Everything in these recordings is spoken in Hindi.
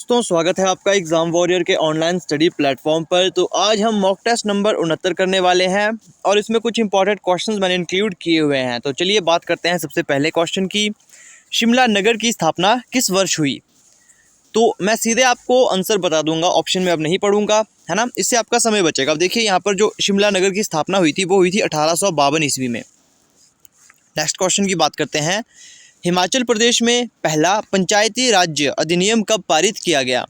दोस्तों स्वागत है आपका एग्ज़ाम वॉरियर के ऑनलाइन स्टडी प्लेटफॉर्म पर। तो आज हम मॉक टेस्ट नंबर 69 करने वाले हैं और इसमें कुछ इंपॉर्टेंट क्वेश्चंस मैंने इंक्लूड किए हुए हैं। तो चलिए बात करते हैं सबसे पहले क्वेश्चन की। शिमला नगर की स्थापना किस वर्ष हुई? तो मैं सीधे आपको आंसर बता दूंगा, ऑप्शन में अब नहीं पढ़ूंगा, है ना। इससे आपका समय बचेगा। अब देखिए यहाँ पर जो शिमला नगर की स्थापना हुई थी वो हुई थी 1852 ईस्वी में। नेक्स्ट क्वेश्चन की बात करते हैं। हिमाचल प्रदेश में पहला पंचायती राज्य अधिनियम कब पारित किया गया?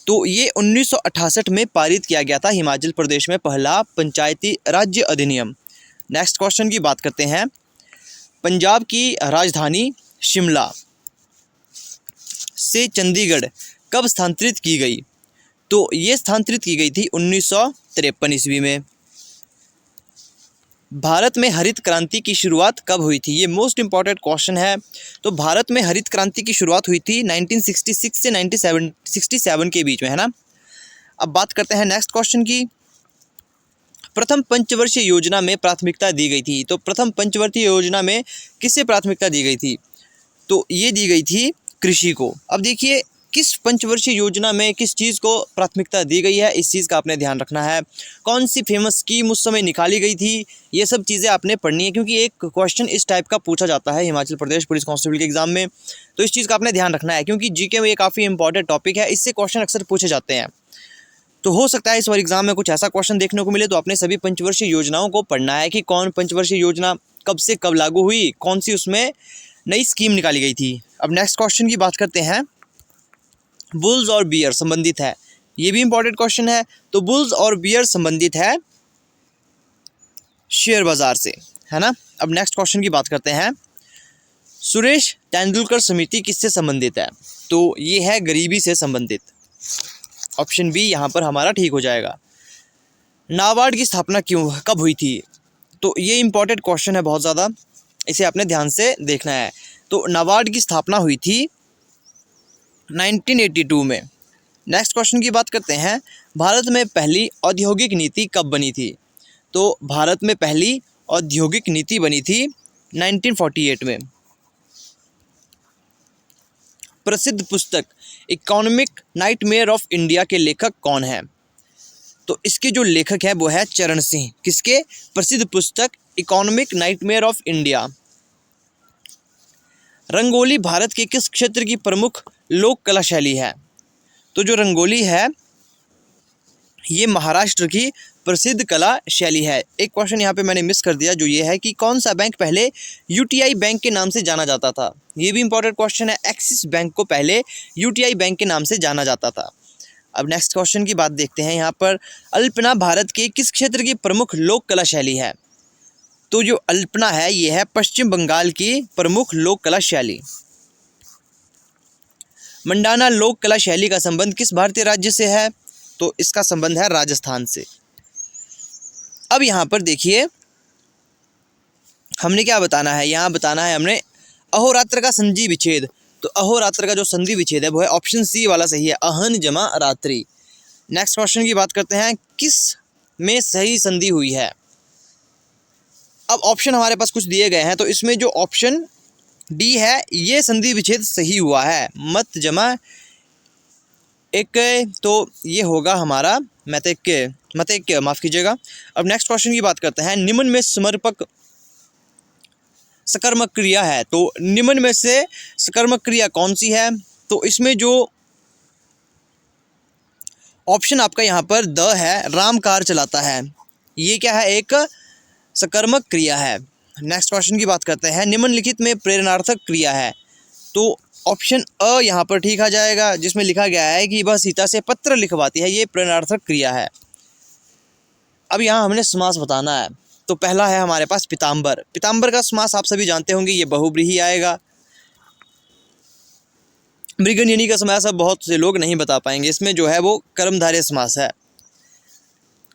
तो ये 1968 में पारित किया गया था हिमाचल प्रदेश में पहला पंचायती राज्य अधिनियम। नेक्स्ट क्वेश्चन की बात करते हैं। पंजाब की राजधानी शिमला से चंडीगढ़ कब स्थानांतरित की गई? तो ये स्थानांतरित की गई थी 1953 ईस्वी में। भारत में हरित क्रांति की शुरुआत कब हुई थी? ये मोस्ट इंपॉर्टेंट क्वेश्चन है। तो भारत में हरित क्रांति की शुरुआत हुई थी 1966 से 1967 के बीच में, है ना। अब बात करते हैं नेक्स्ट क्वेश्चन की। प्रथम पंचवर्षीय योजना में प्राथमिकता दी गई थी। तो प्रथम पंचवर्षीय योजना में किसे प्राथमिकता दी गई थी? तो ये दी गई थी कृषि को। अब देखिए किस पंचवर्षीय योजना में किस चीज़ को प्राथमिकता दी गई है, इस चीज़ का आपने ध्यान रखना है। कौन सी फेमस स्कीम उस समय निकाली गई थी, ये सब चीज़ें आपने पढ़नी है, क्योंकि एक क्वेश्चन इस टाइप का पूछा जाता है हिमाचल प्रदेश पुलिस कांस्टेबल के एग्जाम में। तो इस चीज़ का आपने ध्यान रखना है, क्योंकि जीके में ये काफ़ी इंपॉर्टेंट टॉपिक है, इससे क्वेश्चन अक्सर पूछे जाते हैं। तो हो सकता है इस बार एग्जाम में कुछ ऐसा क्वेश्चन देखने को मिले। तो आपने सभी पंचवर्षीय योजनाओं को पढ़ना है कि कौन पंचवर्षीय योजना कब से कब लागू हुई, कौन सी उसमें नई स्कीम निकाली गई थी। अब नेक्स्ट क्वेश्चन की बात करते हैं। बुल्स और बियर संबंधित है, ये भी इंपॉर्टेंट क्वेश्चन है। तो बुल्स और बियर संबंधित है शेयर बाजार से, है ना। अब नेक्स्ट क्वेश्चन की बात करते हैं। सुरेश तेंदुलकर समिति किससे संबंधित है? तो ये है गरीबी से संबंधित। ऑप्शन बी यहाँ पर हमारा ठीक हो जाएगा। नाबार्ड की स्थापना कब हुई थी? तो ये इंपॉर्टेंट क्वेश्चन है बहुत ज़्यादा, इसे आपने ध्यान से देखना है। तो नाबार्ड की स्थापना हुई थी 1982 में। नेक्स्ट क्वेश्चन की बात करते हैं। भारत में पहली औद्योगिक नीति कब बनी थी? तो भारत में पहली औद्योगिक नीति बनी थी 1948 में। प्रसिद्ध पुस्तक इकोनॉमिक नाइटमेयर ऑफ इंडिया के लेखक कौन है? तो इसके जो लेखक है वो है चरण सिंह। किसके? प्रसिद्ध पुस्तक economic nightmare of India. Rangoli Bharat के किस क्षेत्र की प्रमुख लोक कला शैली है? तो जो रंगोली है ये महाराष्ट्र की प्रसिद्ध कला शैली है। एक क्वेश्चन यहाँ पे मैंने मिस कर दिया, जो ये है कि कौन सा बैंक पहले यूटीआई बैंक के नाम से जाना जाता था? ये भी इंपॉर्टेंट क्वेश्चन है। एक्सिस बैंक को पहले यूटीआई बैंक के नाम से जाना जाता था। अब नेक्स्ट क्वेश्चन की बात देखते हैं। यहाँ पर अल्पना भारत के किस क्षेत्र की प्रमुख लोक कला शैली है? तो जो अल्पना है ये है पश्चिम बंगाल की प्रमुख लोक कला शैली। मंडाना लोक कला शैली का संबंध किस भारतीय राज्य से है? तो इसका संबंध है राजस्थान से। अब यहाँ पर देखिए हमने क्या बताना है, यहाँ बताना है हमने अहोरात्र का संधि विच्छेद। तो अहोरात्र का जो संधि विच्छेद है वो है ऑप्शन सी वाला सही है, अहन जमा रात्रि। नेक्स्ट क्वेश्चन की बात करते हैं। किस में सही संधि हुई है? अब ऑप्शन हमारे पास कुछ दिए गए हैं, तो इसमें जो ऑप्शन डी है ये संधि विच्छेद सही हुआ है, मत जमा एक, तो ये होगा हमारा मत एक माफ़ कीजिएगा। अब नेक्स्ट क्वेश्चन की बात करते हैं। निम्न में समर्पक सकर्मक क्रिया है, तो निम्न में से सकर्मक क्रिया कौन सी है? तो इसमें जो ऑप्शन आपका यहाँ पर द है, राम कार चलाता है, ये क्या है? एक सकर्मक क्रिया है। नेक्स्ट क्वेश्चन की बात करते हैं। निम्नलिखित में प्रेरणार्थक क्रिया है, तो ऑप्शन अ यहाँ पर ठीक आ जाएगा, जिसमें लिखा गया है कि वह सीता से पत्र लिखवाती है, ये प्रेरणार्थक क्रिया है। अब यहाँ हमने समास बताना है। तो पहला है हमारे पास पीताम्बर। पीताम्बर का समास आप सभी जानते होंगे, ये बहुब्रीहि आएगा। मृगनयनी का समास अब बहुत से लोग नहीं बता पाएंगे, इसमें जो है वो कर्मधारय समास है।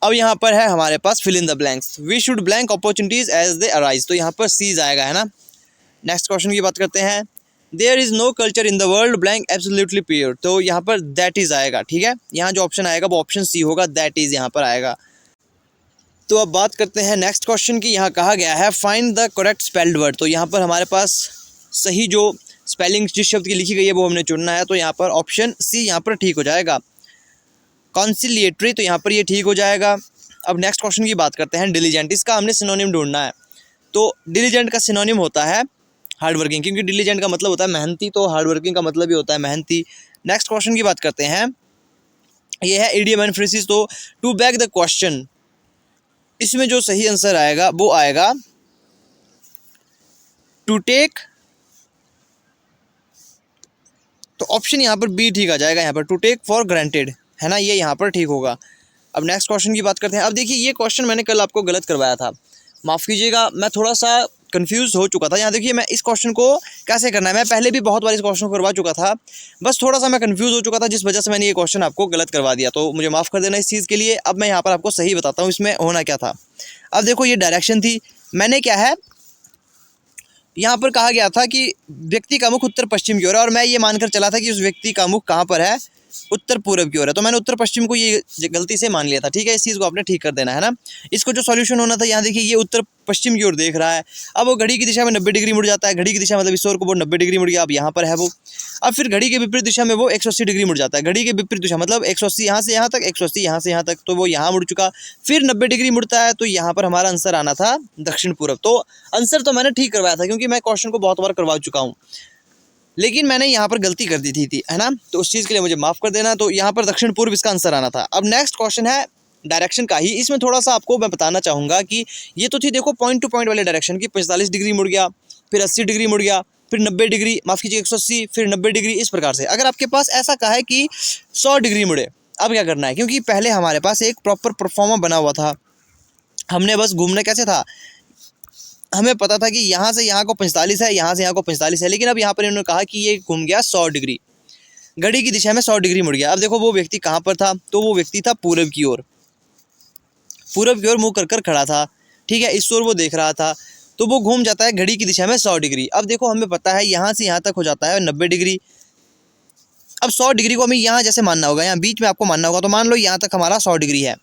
अब यहाँ पर है हमारे पास fill in the blanks. We should blank opportunities as they arise, तो यहाँ पर सीज आएगा, है ना। नेक्स्ट क्वेश्चन की बात करते हैं। There is no culture in the world blank absolutely pure, तो यहाँ पर दैट इज़ आएगा, ठीक है। यहाँ जो ऑप्शन आएगा वो ऑप्शन सी होगा, दैट इज़ यहाँ पर आएगा। तो अब बात करते हैं नेक्स्ट क्वेश्चन की। यहाँ कहा गया है find the correct spelled word, तो यहाँ पर हमारे पास सही जो स्पेलिंग जिस शब्द की लिखी गई है वो हमने चुनना है। तो यहाँ पर ऑप्शन सी यहाँ पर ठीक हो जाएगा, कॉन्सिलिएटरी, तो यहाँ पर ये ठीक हो जाएगा। अब नेक्स्ट क्वेश्चन की बात करते हैं, डिलीजेंट। इसका हमने सिनोनिम ढूंढना है। तो डिलीजेंट का सिनोनिम होता है हार्ड वर्किंग, क्योंकि डिलीजेंट का मतलब होता है मेहनती, तो हार्ड वर्किंग का मतलब ही होता है मेहनती। नेक्स्ट क्वेश्चन की बात करते हैं, ये है इडियम एंड फ्रेजेस। तो टू बैक द क्वेश्चन, इसमें जो सही आंसर आएगा वो आएगा टू टेक, तो ऑप्शन यहाँ पर बी ठीक आ जाएगा, यहाँ पर टू टेक फॉर ग्रांटेड, है ना, ये यहाँ पर ठीक होगा। अब नेक्स्ट क्वेश्चन की बात करते हैं। अब देखिए ये क्वेश्चन मैंने कल आपको गलत करवाया था, माफ़ कीजिएगा, मैं थोड़ा सा कंफ्यूज हो चुका था। यहाँ देखिए मैं इस क्वेश्चन को कैसे करना है, मैं पहले भी बहुत बार इस क्वेश्चन को करवा चुका था, बस थोड़ा सा मैं कंफ्यूज हो चुका था, जिस वजह से मैंने ये क्वेश्चन आपको गलत करवा दिया, तो मुझे माफ़ कर देना इस चीज़ के लिए। अब मैं यहाँ पर आपको सही बताता हूँ इसमें होना क्या था। अब देखो ये डायरेक्शन थी, मैंने क्या है यहाँ पर कहा गया था कि व्यक्ति का मुख उत्तर पश्चिम की ओर है, और मैं ये मानकर चला था कि उस व्यक्ति का मुख कहाँ पर है, उत्तर पूर्व की ओर है, तो मैंने उत्तर पश्चिम को ये गलती से मान लिया था। ठीक है, इस चीज़ को आपने ठीक कर देना है ना। इसको जो सॉल्यूशन होना था, यहाँ देखिए ये उत्तर पश्चिम की ओर देख रहा है, अब वो घड़ी की दिशा में 90 डिग्री मुड़ जाता है, घड़ी की दिशा मतलब इस ओर को वो 90 डिग्री मुड़ गया, अब यहाँ पर है वो। अब फिर घड़ी के विपरीत दिशा में वो 180 डिग्री मुड़ जाता है, घड़ी के विपरीत दिशा मतलब 180 यहाँ से यहाँ तक, 180 यहाँ से यहाँ तक, तो वो यहाँ मुड़ चुका, फिर 90 डिग्री मुड़ता है, तो यहाँ पर हमारा आंसर आना था दक्षिण पूर्व। तो आंसर तो मैंने ठीक करवाया था, क्योंकि मैं क्वेश्चन को बहुत बार करवा चुका हूँ, लेकिन मैंने यहाँ पर गलती कर दी थी, है ना, तो उस चीज़ के लिए मुझे माफ़ कर देना। तो यहाँ पर दक्षिण पूर्व इसका आंसर आना था। अब नेक्स्ट क्वेश्चन है डायरेक्शन का ही, इसमें थोड़ा सा आपको मैं बताना चाहूँगा कि ये तो थी देखो पॉइंट टू पॉइंट वाले डायरेक्शन की, 45 डिग्री मुड़ गया, फिर 80 डिग्री मुड़ गया, फिर 90 डिग्री, माफ़ कीजिए 180, फिर 90 डिग्री, इस प्रकार से। अगर आपके पास ऐसा कहा है कि 100 डिग्री मुड़े, अब क्या करना है, क्योंकि पहले हमारे पास एक प्रॉपर परफॉर्मा बना हुआ था, हमने बस घूमना कैसे था, हमें पता था कि यहाँ से यहाँ को 45 है, यहाँ से यहाँ को 45 है, लेकिन अब यहाँ पर इन्होंने कहा कि ये घूम गया 100 डिग्री, घड़ी की दिशा में 100 डिग्री मुड़ गया। अब देखो वो व्यक्ति कहाँ पर था, तो वो व्यक्ति था पूर्व की ओर, पूर्व की ओर मुँह कर कर खड़ा था, ठीक है, इस ओर वो देख रहा था, तो वो घूम जाता है घड़ी की दिशा में 100 डिग्री। अब देखो हमें पता है यहाँ से यहाँ तक हो जाता है 90 डिग्री। अब 100 डिग्री को हमें यहाँ जैसे मानना होगा, यहाँ बीच में आपको मानना होगा, तो मान लो यहाँ तक हमारा 100 डिग्री है,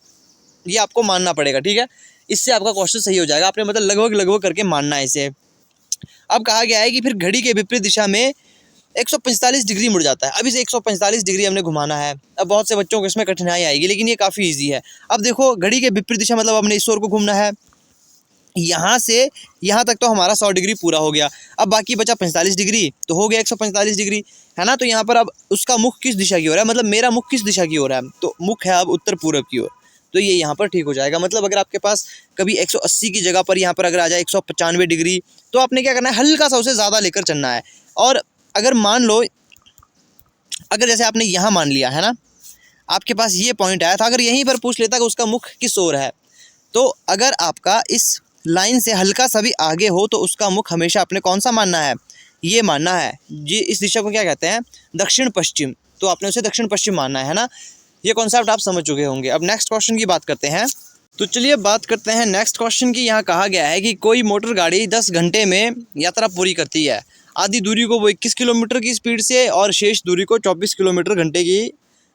ये आपको मानना पड़ेगा, ठीक है, इससे आपका क्वेश्चन सही हो जाएगा। आपने मतलब लगभग करके मानना है इसे। अब कहा गया है कि फिर घड़ी के विपरीत दिशा में 145 डिग्री मुड़ जाता है। अब इसे 145 डिग्री हमने घुमाना है। अब बहुत से बच्चों को इसमें कठिनाई आएगी, लेकिन ये काफ़ी ईजी है। अब देखो घड़ी के विपरीत दिशा मतलब हमने इस ओर को घूमना है, यहाँ से यहाँ तक तो हमारा 100 डिग्री पूरा हो गया। अब बाकी बचा 45 डिग्री, तो हो गया 145 डिग्री, है ना। तो यहाँ पर अब उसका मुख किस दिशा की ओर है, मतलब मेरा मुख किस दिशा की ओर है, तो मुख है अब उत्तर पूर्व की ओर, तो ये यहाँ पर ठीक हो जाएगा। मतलब अगर आपके पास कभी 180 की जगह पर यहाँ पर अगर आ जाए 195 डिग्री, तो आपने क्या करना है, हल्का सा उसे ज़्यादा लेकर चलना है। और अगर मान लो, अगर जैसे आपने यहाँ मान लिया है ना, आपके पास ये पॉइंट आया था, अगर यहीं पर पूछ लेता कि उसका मुख किस ओर है, तो अगर आपका इस लाइन से हल्का सा भी आगे हो, तो उसका मुख हमेशा आपने कौन सा मानना है, ये मानना है, ये इस दिशा को क्या कहते हैं, दक्षिण पश्चिम, तो आपने उसे दक्षिण पश्चिम मानना है ना। ये कॉन्सेप्ट आप समझ चुके होंगे। अब नेक्स्ट क्वेश्चन की बात करते हैं। तो चलिए बात करते हैं नेक्स्ट क्वेश्चन की। यहाँ कहा गया है कि कोई मोटर गाड़ी 10 घंटे में यात्रा पूरी करती है। आधी दूरी को वो 21 किलोमीटर की स्पीड से और शेष दूरी को 24 किलोमीटर घंटे की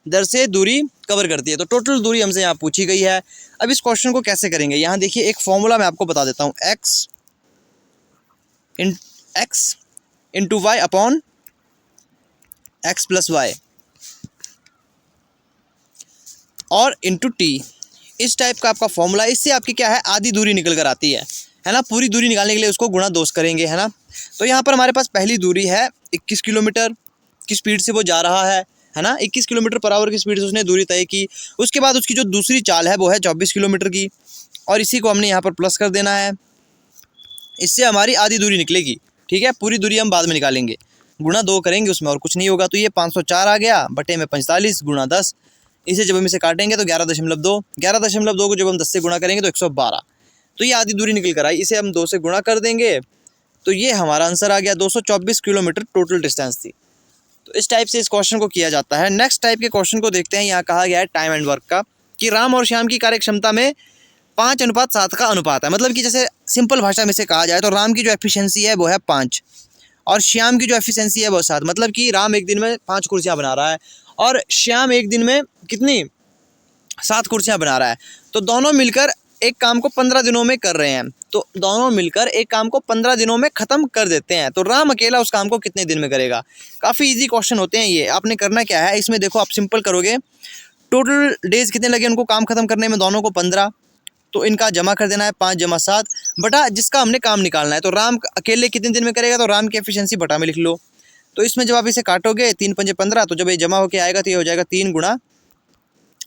दर से दूरी कवर करती है। तो टोटल दूरी हमसे यहाँ पूछी गई है। अब इस क्वेश्चन को कैसे करेंगे, यहाँ देखिए एक फॉर्मूला मैं आपको बता देता हूँ, x into Y upon x plus Y और इंटू टी, इस टाइप का आपका फॉर्मूला। इससे आपकी क्या है, आधी दूरी निकल कर आती है ना। पूरी दूरी निकालने के लिए उसको गुणा 2 करेंगे, है ना। तो यहाँ पर हमारे पास पहली दूरी है 21 किलोमीटर की स्पीड से वो जा रहा है ना, 21 किलोमीटर पर आवर की स्पीड से उसने दूरी तय की। उसके बाद उसकी जो दूसरी चाल है वो है 24 किलोमीटर की, और इसी को हमने यहाँ पर प्लस कर देना है। इससे हमारी आधी दूरी निकलेगी, ठीक है। पूरी दूरी हम बाद में निकालेंगे, गुणा 2 करेंगे उसमें, और कुछ नहीं होगा। तो ये 504 आ गया बटे में 45 गुणा 10। इसे जब हम इसे काटेंगे तो 11.2 को जब हम 10 से गुणा करेंगे तो 112। तो ये आधी दूरी निकल कर आई। इसे हम 2 से गुणा कर देंगे तो ये हमारा आंसर आ गया। 224 किलोमीटर टोटल डिस्टेंस थी। तो इस टाइप से इस क्वेश्चन को किया जाता है। नेक्स्ट टाइप के क्वेश्चन को देखते हैं। यहाँ कहा गया है टाइम एंड वर्क का, कि राम और श्याम की कार्यक्षमता में 5:7 का अनुपात है। मतलब कि जैसे सिंपल भाषा में से कहा जाए तो राम की जो एफिशिएंसी है वो है 5 और श्याम की जो एफिशिएंसी है वो 7। मतलब कि राम एक दिन में 5 कुर्सियाँ बना रहा है और श्याम एक दिन में कितनी 7 कुर्सियाँ बना रहा है। तो दोनों मिलकर एक काम को 15 दिनों में कर रहे हैं, तो दोनों मिलकर एक काम को 15 दिनों में ख़त्म कर देते हैं, तो राम अकेला उस काम को कितने दिन में करेगा। काफ़ी इजी क्वेश्चन होते हैं ये। आपने करना क्या है, इसमें देखो आप सिंपल करोगे, टोटल डेज कितने लगे उनको काम ख़त्म करने में, दोनों को 15, तो इनका जमा कर देना है 5 जमा 7 बटा जिसका हमने काम निकालना है। तो राम अकेले कितने दिन में करेगा, तो राम की एफिशिएंसी बटा में लिख लो। तो इसमें जब आप इसे काटोगे 3 पंजे 15, तो जब ये जमा होकर आएगा तो ये हो जाएगा 3 गुणा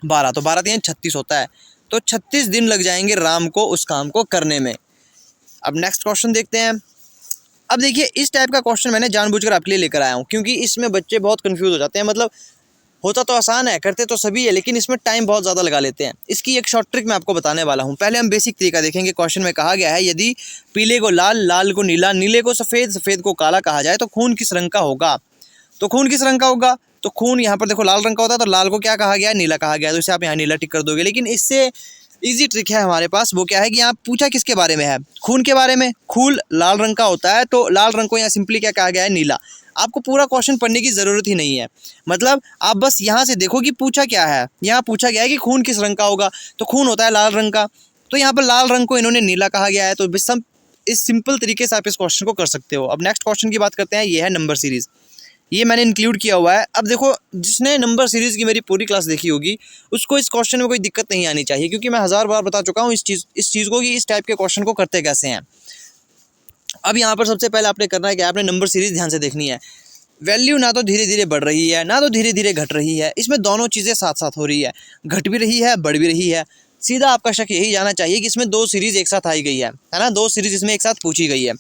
12, तो 12 3 36 होता है। तो 36 दिन लग जाएंगे राम को उस काम को करने में। अब नेक्स्ट क्वेश्चन देखते हैं। अब देखिए इस टाइप का क्वेश्चन मैंने जानबूझकर आपके लिए लेकर आया हूँ, क्योंकि इसमें बच्चे बहुत कंफ्यूज हो जाते हैं। मतलब होता तो आसान है, करते तो सभी है, लेकिन इसमें टाइम बहुत ज़्यादा लगा लेते हैं। इसकी एक शॉर्ट ट्रिक मैं आपको बताने वाला हूँ। पहले हम बेसिक तरीका देखेंगे। क्वेश्चन में कहा गया है, यदि पीले को लाल, लाल को नीला, नीले को सफ़ेद, सफ़ेद को काला कहा जाए तो खून किस रंग का होगा। तो खून किस रंग का होगा, तो खून यहाँ पर देखो लाल रंग का होता है, तो लाल को क्या कहा गया है, नीला कहा गया है, तो इसे आप यहाँ नीला टिक कर दोगे। लेकिन इससे इजी ट्रिक है हमारे पास, वो क्या है कि यहाँ पूछा किसके बारे में है, खून के बारे में। खून लाल रंग का होता है, तो लाल रंग को यहाँ सिंपली क्या कहा गया है, नीला। आपको पूरा क्वेश्चन पढ़ने की ज़रूरत ही नहीं है, मतलब आप बस यहाँ से देखो कि पूछा क्या है। यहाँ पूछा गया है कि खून किस रंग का होगा, तो खून होता है लाल रंग का, तो यहाँ पर लाल रंग को इन्होंने नीला कहा गया है। तो बस हम इस सिंपल तरीके से आप इस क्वेश्चन को कर सकते हो। अब नेक्स्ट क्वेश्चन की बात करते हैं। ये है नंबर सीरीज़, ये मैंने इंक्लूड किया हुआ है। अब देखो जिसने नंबर सीरीज़ की मेरी पूरी क्लास देखी होगी उसको इस क्वेश्चन में कोई दिक्कत नहीं आनी चाहिए, क्योंकि मैं 1000 बार बता चुका हूँ इस चीज़ को कि इस टाइप के क्वेश्चन को करते कैसे हैं। अब यहाँ पर सबसे पहले आपने करना है कि आपने नंबर सीरीज़ ध्यान से देखनी है। वैल्यू ना तो धीरे धीरे बढ़ रही है, ना तो धीरे धीरे घट रही है, इसमें दोनों चीज़ें साथ साथ हो रही है, घट भी रही है, बढ़ भी रही है। सीधा आपका शक यही जाना चाहिए कि इसमें 2 सीरीज़ एक साथ आई गई है ना, 2 सीरीज़ इसमें एक साथ पूछी गई है।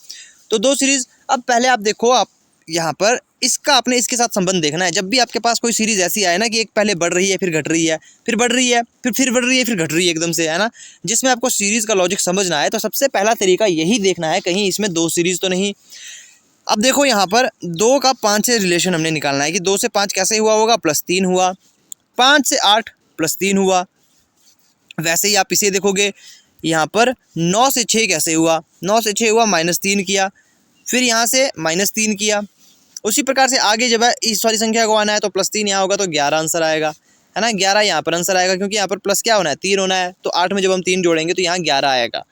तो 2 सीरीज़, अब पहले आप देखो, आप यहाँ पर इसका आपने इसके साथ संबंध देखना है। जब भी आपके पास कोई सीरीज़ ऐसी आए ना कि एक पहले बढ़ रही है, फिर घट रही है, फिर बढ़ रही है, फिर बढ़ रही है, फिर घट रही है एकदम से, है ना, जिसमें आपको सीरीज़ का लॉजिक समझना है, तो सबसे पहला तरीका यही देखना है कहीं इसमें 2 सीरीज़ तो नहीं। अब देखो यहाँ पर 2 का 5 से रिलेशन हमने निकालना है कि 2 से 5 कैसे हुआ होगा, +3 हुआ, 5 से 8 +3 हुआ। वैसे ही आप इसे देखोगे, यहाँ पर 9 से 6 कैसे हुआ, 9 से 6 हुआ, -3 किया, फिर यहाँ से -3 किया। उसी प्रकार से आगे जब है इस वाली संख्या को आना है तो +3 यहाँ होगा, तो 11 आंसर आएगा, है ना। 11 यहाँ पर आंसर आएगा, क्योंकि यहाँ पर प्लस क्या होना है, 3 होना है, तो 8 में जब हम 3 जोड़ेंगे तो यहाँ 11 आएगा।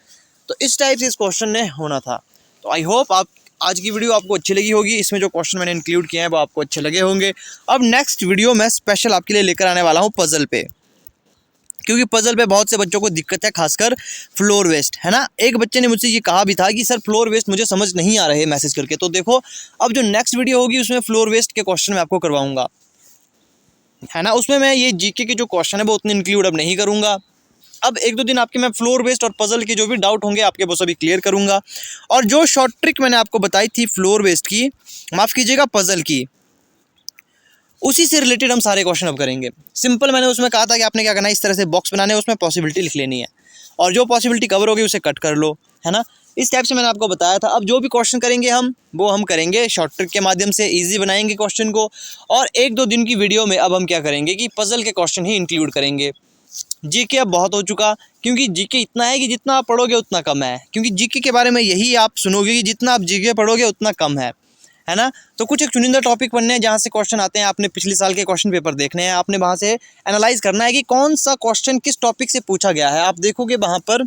तो इस टाइप से इस क्वेश्चन ने होना था। तो आई होप आप आज की वीडियो आपको अच्छी लगी होगी। इसमें जो क्वेश्चन मैंने इंक्लूड किए हैं वो आपको अच्छे लगे होंगे। अब नेक्स्ट वीडियो मैं स्पेशल आपके लिए लेकर आने वाला हूँ पजल पे, क्योंकि पजल पे बहुत से बच्चों को दिक्कत है, खासकर फ्लोर वेस्ट, है ना। एक बच्चे ने मुझसे ये कहा भी था कि सर फ्लोर वेस्ट मुझे समझ नहीं आ रहे मैसेज करके। तो देखो अब जो नेक्स्ट वीडियो होगी उसमें फ्लोर वेस्ट के क्वेश्चन मैं आपको करवाऊंगा, है ना। उसमें मैं ये जीके के जो क्वेश्चन है वो उतने इंक्लूड अब नहीं करूँगा। अब 1-2 दिन आपके मैं फ्लोर वेस्ट और पजल के जो भी डाउट होंगे आपके वो सभी क्लियर करूँगा। और जो शॉर्ट ट्रिक मैंने आपको बताई थी फ्लोर वेस्ट की, माफ़ कीजिएगा पजल की, उसी से रिलेटेड हम सारे क्वेश्चन अब करेंगे। सिंपल मैंने उसमें कहा था कि आपने क्या करना है, इस तरह से बॉक्स बनाने हैं, उसमें पॉसिबिलिटी लिख लेनी है, और जो पॉसिबिलिटी कवर होगी उसे कट कर लो, है ना। इस टाइप से मैंने आपको बताया था। अब जो भी क्वेश्चन करेंगे वो हम करेंगे शॉर्ट ट्रिक के माध्यम से, ईजी बनाएंगे क्वेश्चन को। और 1-2 दिन की वीडियो में अब हम क्या करेंगे कि पजल के क्वेश्चन ही इंक्लूड करेंगे। जीके अब बहुत हो चुका, क्योंकि जीके इतना है कि जितना आप पढ़ोगे उतना कम है, क्योंकि जीके के बारे में यही आप सुनोगे कि जितना आप जीके पढ़ोगे उतना कम है ना। तो कुछ एक चुनिंदा टॉपिक पढ़ने हैं जहाँ से क्वेश्चन आते हैं, आपने पिछले साल के क्वेश्चन पेपर देखने हैं, आपने वहाँ से एनालाइज करना है कि कौन सा क्वेश्चन किस टॉपिक से पूछा गया है। आप देखोगे वहाँ पर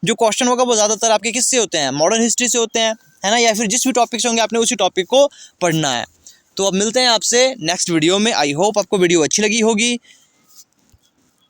जो क्वेश्चन होगा वो ज़्यादातर आपके किससे होते हैं, मॉडर्न हिस्ट्री से होते हैं, है ना, या फिर जिस भी टॉपिक से होंगे आपने उसी टॉपिक को पढ़ना है। तो अब मिलते हैं आपसे नेक्स्ट वीडियो में। आई होप आपको वीडियो अच्छी लगी होगी।